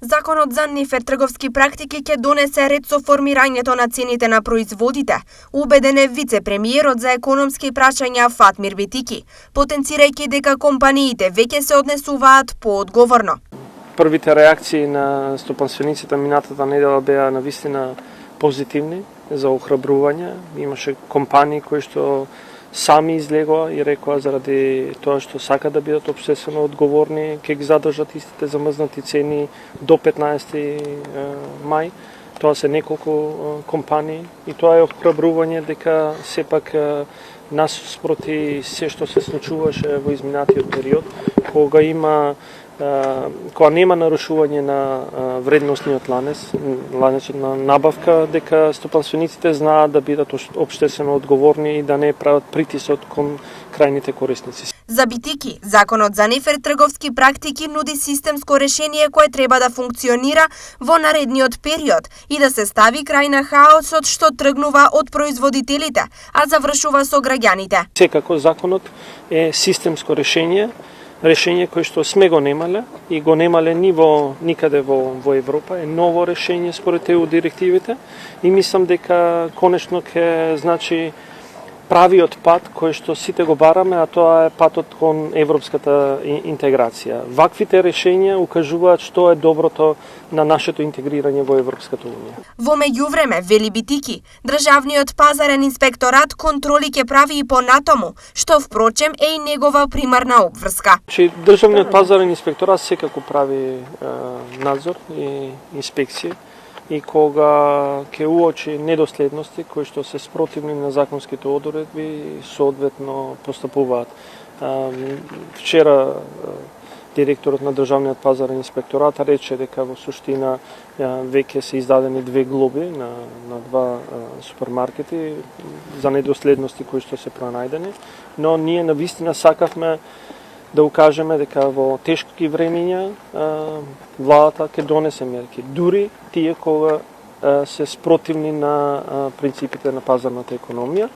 Законот за нефер трговски практики ќе донесе ред со формирањето на цените на производите, убеден е вице-премиерот за економски прашања Фатмир Битики, потенцирајќи дека компаниите веќе се однесуваат поодговорно. Првите реакции на стопанствениците минатата недела беа навистина позитивни за охрабрување. Имаше компании кои што сами излегоа и рекоа заради тоа што сака да бидат општествено одговорни, ќе ги задржат истите замрзнати цени до 15 мај. Тоа се неколку компании и тоа е охрабрување дека сепак наспроти се што се случуваше во изминатиот период, кога нема нарушување на вредносниот ланец на набавка, дека стопанствениците знаат да бидат општествено одговорни и да не прават притисок кон крајните корисници. За Битики, законот за нефер трговски практики нуди системско решение кое треба да функционира во наредниот период и да се стави крај на хаосот што тргнува од производителите, а завршува со граѓаните. Секако законот е системско решение кое што сме го немале и го немале никаде во Европа, е ново решение според ЕУ директивите и мислам дека конечно ќе значи правиот пат кој што сите го бараме, а тоа е патот кон европската интеграција. Ваквите решенија укажуваат што е доброто на нашето интегрирање во Европската унија. Во меѓувреме, вели Битики, државниот пазарен инспекторат контроли ќе прави и понатаму, што впрочем е и негова примарна обврска. Државниот пазарен инспекторат секако прави надзор и инспекција и кога ќе уочи недоследности кои што се спротивни на законските одредби, соодветно постапуваат. Вчера директорот на Државниот пазарен инспекторат рече дека во суштина веќе се издадени 2 глоби на 2 супермаркети за недоследности кои што се пронајдени, но ние навистина сакавме да укажеме дека во тешки времења владата ќе донесе мерки, дури тие кога се спротивни на принципите на пазарната економија.